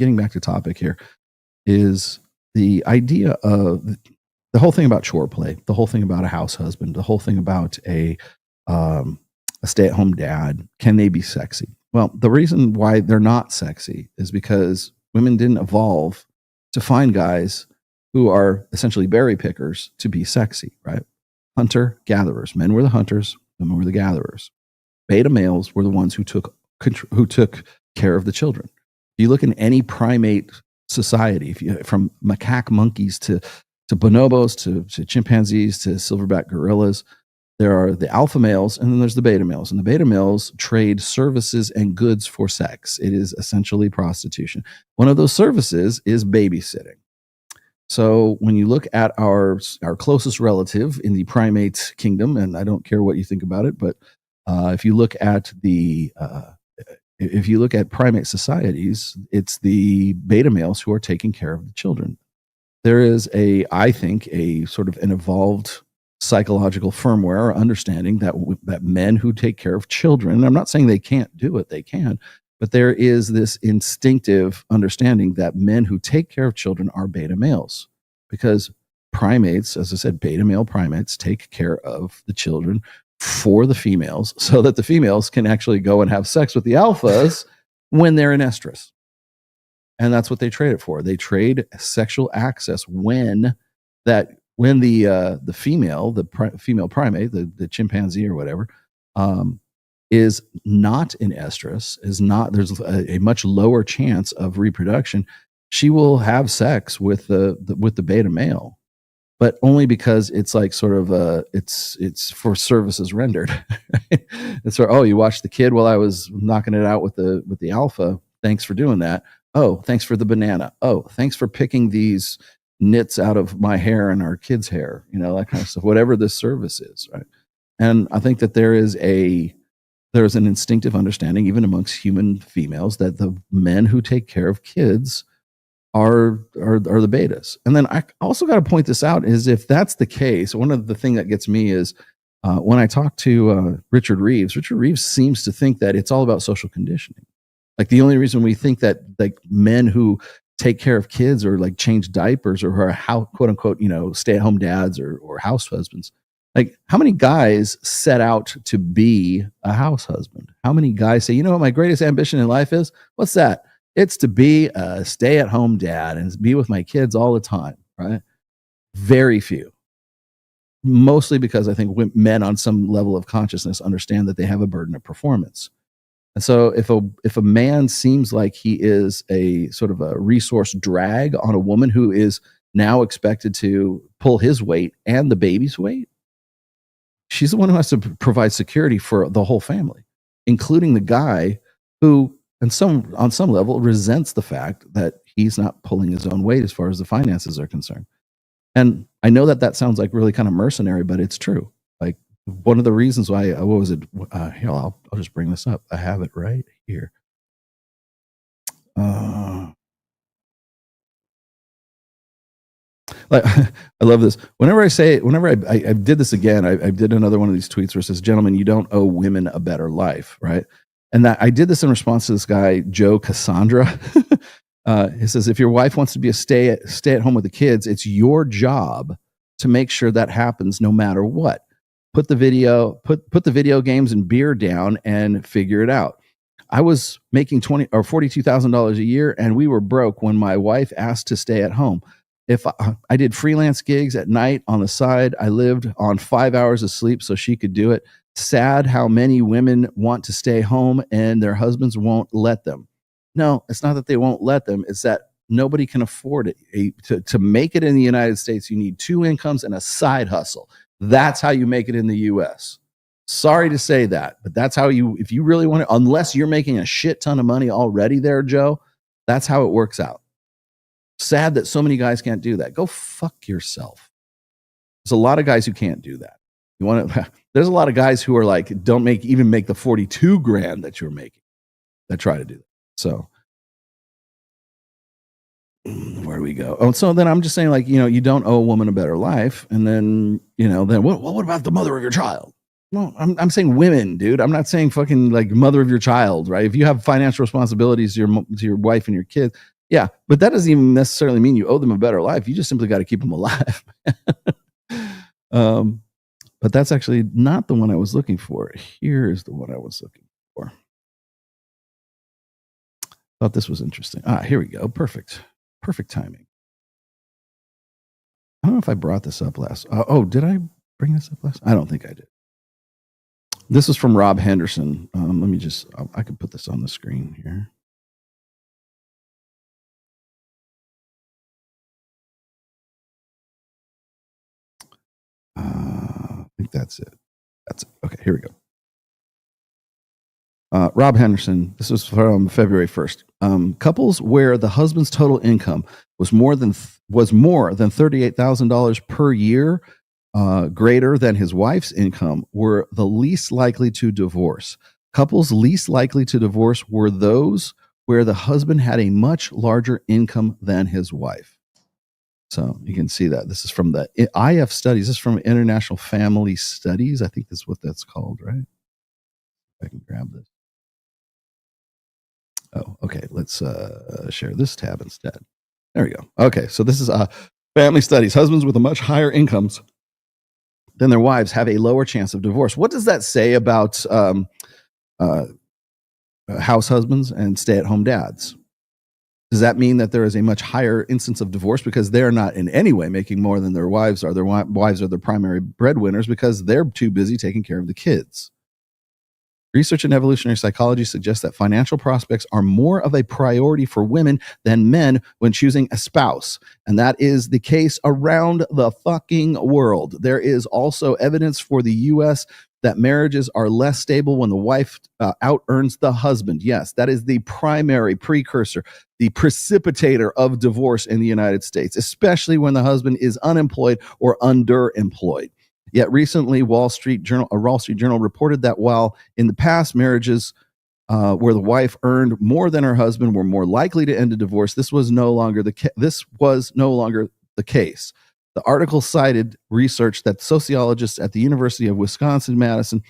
getting back to topic here, is the idea of the whole thing about chore play, the whole thing about a house husband, the whole thing about a stay-at-home dad. Can they be sexy? Well, the reason why they're not sexy is because women didn't evolve to find guys who are essentially berry pickers to be sexy, right? Hunter gatherers. Men were the hunters, women were the gatherers. Beta males were the ones who took care of the children. If you look in any primate society, from macaque monkeys to bonobos to chimpanzees to silverback gorillas, there are the alpha males and then there's the beta males. And the beta males trade services and goods for sex. It is essentially prostitution. One of those services is babysitting. So when you look at our closest relative in the primate kingdom, and I don't care what you think about it, but if you look at primate societies, it's the beta males who are taking care of the children. There is I think, a sort of an evolved psychological firmware or understanding that men who take care of children, and I'm not saying they can't do it, they can, but there is this instinctive understanding that men who take care of children are beta males, because primates, as I said, beta male primates take care of the children for the females so that the females can actually go and have sex with the alphas when they're in estrus. And that's what they trade it for. They trade sexual access when the female primate, the chimpanzee or whatever, is not in estrus, there's a much lower chance of reproduction. She will have sex with the beta male, but only because it's like sort of it's for services rendered. It's for, oh, you watched the kid while I was knocking it out with the alpha. Thanks for doing that. Oh, thanks for the banana. Oh, thanks for picking these knits out of my hair and our kids' hair. That kind of stuff. Whatever this service is, right? And I think that there's an instinctive understanding, even amongst human females, that the men who take care of kids are the betas. And then I also got to point this out, is if that's the case, one of the things that gets me is when I talk to Richard Reeves seems to think that it's all about social conditioning. Like the only reason we think that like men who take care of kids or like change diapers or are how quote unquote, stay at home dads or house husbands, like how many guys set out to be a house husband? How many guys say, what my greatest ambition in life is? What's that? It's to be a stay-at-home dad and be with my kids all the time, right? Very few. Mostly because I think men on some level of consciousness understand that they have a burden of performance. And so if a man seems like he is a sort of a resource drag on a woman who is now expected to pull his weight and the baby's weight, she's the one who has to provide security for the whole family, including the guy who on some level resents the fact that he's not pulling his own weight as far as the finances are concerned. And I know that sounds like really kind of mercenary, but it's true. Like one of the reasons why, here, I'll just bring this up. I have it right here. I love this. Whenever I did this again, I did another one of these tweets where it says, gentlemen, you don't owe women a better life, right? And that I did this in response to this guy, Joe Cassandra. He says, if your wife wants to be a stay at home with the kids, it's your job to make sure that happens no matter what. Put the video games and beer down and figure it out. I was making $42,000 a year, and we were broke when my wife asked to stay at home. If I did freelance gigs at night on the side, I lived on 5 hours of sleep so she could do it. Sad how many women want to stay home and their husbands won't let them. No, it's not that they won't let them. It's that nobody can afford it. To make it in the United States, you need 2 incomes and a side hustle. That's how you make it in the US. Sorry to say that, but that's how if you really want to, unless you're making a shit ton of money already there, Joe, that's how it works out. Sad that so many guys can't do that. Go fuck yourself. There's a lot of guys who can't do that. There's a lot of guys who are like, don't even make the 42 grand that you're making, that try to do that. So where do we go? Oh, so then I'm just saying, like, you don't owe a woman a better life. And then, then what about the mother of your child? No, I'm saying women, dude. I'm not saying fucking like mother of your child, right? If you have financial responsibilities to your wife and your kids, Yeah, but that doesn't even necessarily mean you owe them a better life. You just simply got to keep them alive. But that's actually not the one I was looking for. Here's the one I was looking for. Thought this was interesting. Here we go. Perfect timing. I don't know if I brought this up last. Did I bring this up last? I don't think I did. This is from Rob Henderson. Let me just, I can put this on the screen here. I think that's it. Okay, here we go. Rob Henderson, this was from February 1st. Couples where the husband's total income was more than $38,000 per year, greater than his wife's income, were the least likely to divorce. Couples least likely to divorce were those where the husband had a much larger income than his wife. So you can see that. This is from the IF studies. This is from International Family Studies. I think that's what that's called, right? I can grab this. Oh, okay. Let's share this tab instead. There we go. Okay, so this is Family Studies. Husbands with a much higher incomes than their wives have a lower chance of divorce. What does that say about house husbands and stay-at-home dads? Does that mean that there is a much higher instance of divorce because they're not in any way making more than their wives are? Their wives are their primary breadwinners because they're too busy taking care of the kids. Research in evolutionary psychology suggests that financial prospects are more of a priority for women than men when choosing a spouse. And that is the case around the fucking world. There is also evidence for the US that marriages are less stable when the wife out-earns the husband. Yes, that is the primary precursor, the precipitator of divorce in the United States, especially when the husband is unemployed or underemployed. Yet recently, a Wall Street Journal reported that while in the past marriages where the wife earned more than her husband were more likely to end in divorce, this was no longer the case. The article cited research that sociologists at the University of Wisconsin-Madison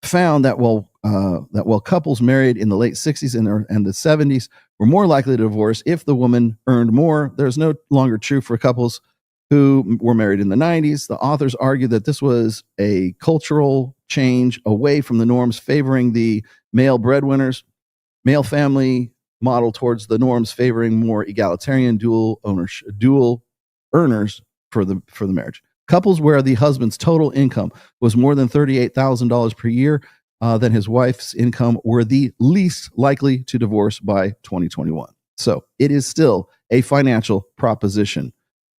found that while couples married in the late 60s and the 70s were more likely to divorce if the woman earned more, there's no longer true for couples who were married in the 90s. The authors argue that this was a cultural change away from the norms favoring the male breadwinners, male family model towards the norms favoring more egalitarian dual earners for the marriage. Couples where the husband's total income was more than $38,000 per year than his wife's income were the least likely to divorce by 2021. So it is still a financial proposition.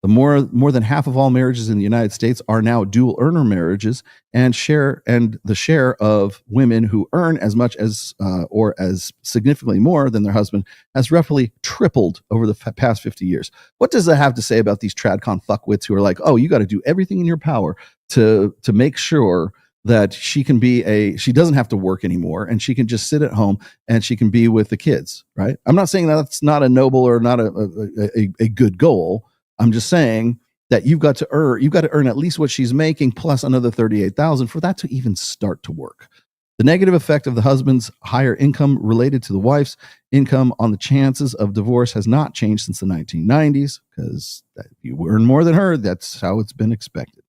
The more than half of all marriages in the United States are now dual earner marriages, and the share of women who earn as much as or as significantly more than their husband has roughly tripled over the past 50 years. What does that have to say about these tradcon fuckwits who are like, oh, you got to do everything in your power to make sure that she doesn't have to work anymore and she can just sit at home and she can be with the kids, right? I'm not saying that's not a noble or not a good goal. I'm just saying that you've got to earn at least what she's making plus another 38,000 for that to even start to work. The negative effect of the husband's higher income related to the wife's income on the chances of divorce has not changed since the 1990s because if you earn more than her, that's how it's been expected.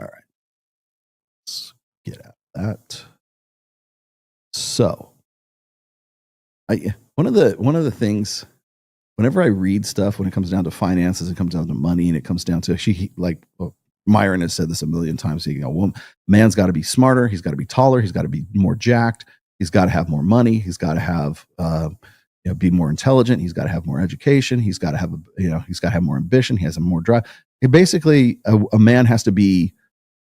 All right. Let's get out of that. So, one of the things, whenever I read stuff, when it comes down to finances, it comes down to money, and it comes down to Myron has said this a million times. Man's got to be smarter. He's got to be taller. He's got to be more jacked. He's got to have more money. He's got to have be more intelligent. He's got to have more education. He's got to have he's got to have more ambition. He has more drive. Basically, a man has to be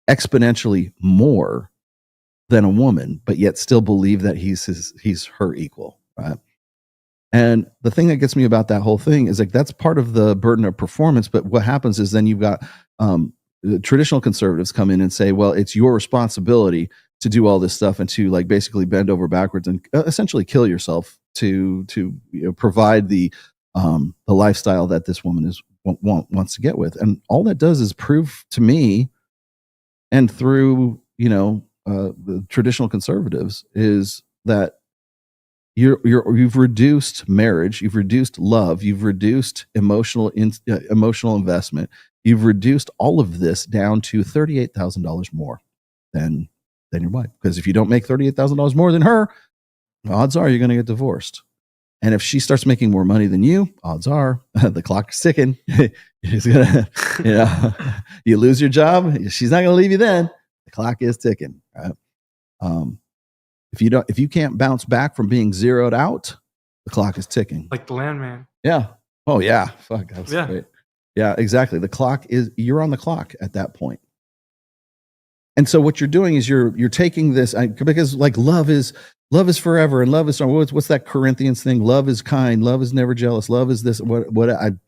exponentially more than a woman, but yet still believe that he's her equal, right? And the thing that gets me about that whole thing is like that's part of the burden of performance. But what happens is then you've got the traditional conservatives come in and say, well, it's your responsibility to do all this stuff and to like basically bend over backwards and essentially kill yourself to provide the lifestyle that this woman wants to get with. And all that does is prove to me and through the traditional conservatives is that you've reduced marriage, you've reduced love, you've reduced emotional investment, you've reduced all of this down to $38,000 more than your wife. Because if you don't make $38,000 more than her, odds are you're going to get divorced. And if she starts making more money than you, odds are the clock's ticking. You lose your job, she's not going to leave you then. The clock is ticking, right? If you can't bounce back from being zeroed out, the clock is ticking. Like the landman. Yeah. Oh yeah. Fuck. That's great. Yeah, exactly. You're on the clock at that point. And so what you're doing is you're taking this, because like love is forever, and love is what's that Corinthians thing? Love is kind, love is never jealous, love is this. I'm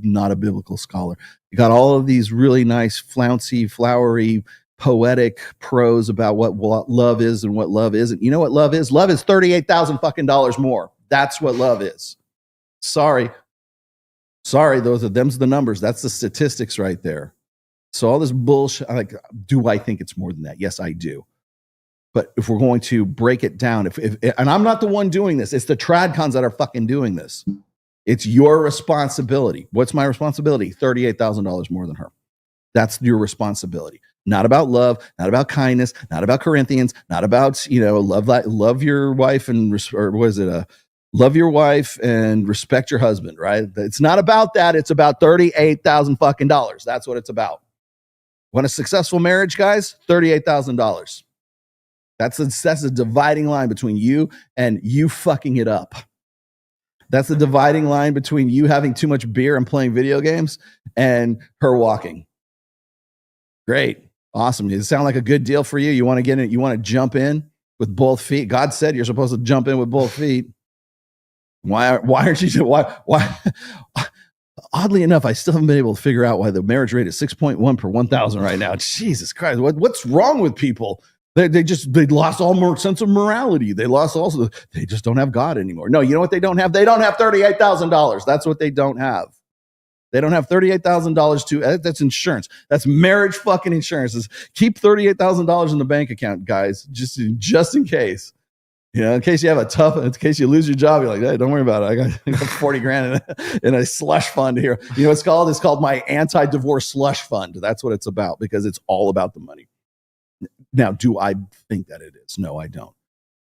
not a biblical scholar. You got all of these really nice, flouncy, flowery, poetic prose about what love is and what love isn't. You know what love is? Love is $38,000 more. That's what love is. Sorry, them's the numbers. That's the statistics right there. So all this bullshit, do I think it's more than that? Yes, I do. But if we're going to break it down, and I'm not the one doing this, it's the tradcons that are fucking doing this. It's your responsibility. What's my responsibility? $38,000 more than her. That's your responsibility. Not about love, not about kindness, not about Corinthians, not about, love your wife love your wife and respect your husband, right? It's not about that. It's about $38,000. That's what it's about. Want a successful marriage, guys? $38,000. That's a dividing line between you and you fucking it up. That's the dividing line between you having too much beer and playing video games and her walking. Great. Awesome. Does it sound like a good deal for you? You want to get in? You want to jump in with both feet? God said you're supposed to jump in with both feet. Why aren't you? Why? Oddly enough, I still haven't been able to figure out why the marriage rate is 6.1 per 1,000 right now. Jesus Christ. What's wrong with people? They lost all sense of morality. They just don't have God anymore. No, you know what they don't have? They don't have $38,000. That's what they don't have. They don't have $38,000 that's insurance. That's marriage fucking insurance. Keep $38,000 in the bank account, guys, just in case. In case you in case you lose your job, you're like, hey, don't worry about it. I got 40 grand in a slush fund here. You know what it's called? It's called my anti-divorce slush fund. That's what it's about, because it's all about the money. Now, do I think that it is? No, I don't.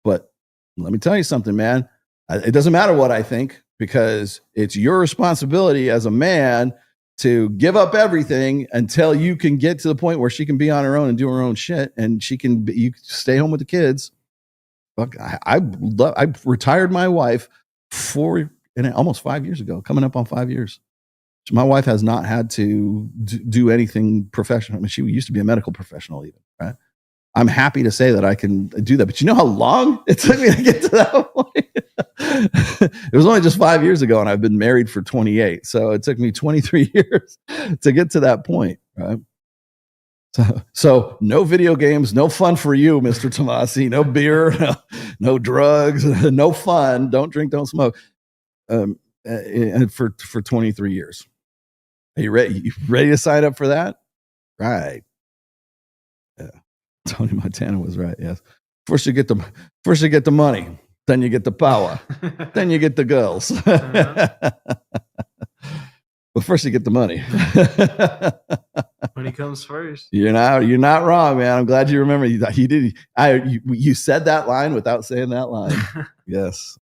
But let me tell you something, man. It doesn't matter what I think, because it's your responsibility as a man to give up everything until you can get to the point where she can be on her own and do her own shit, and you stay home with the kids. Look, I retired my wife almost 5 years ago, coming up on 5 years. My wife has not had to do anything professional. I mean, she used to be a medical professional even, right? I'm happy to say that I can do that. But you know how long it took me to get to that point? It was only just 5 years ago, and I've been married for 28. So it took me 23 years to get to that point, right? So no video games, no fun for you, Mr. Tomasi. No beer, no drugs, no fun. Don't drink, don't smoke. And for 23 years. Are you ready? You ready to sign up for that? Right. Yeah. Tony Montana was right. Yes. First you get the money, then you get the power, then you get the girls. But first you get the money. Money comes first. You're not wrong, man. I'm glad you remember. You said that line without saying that line. Yes.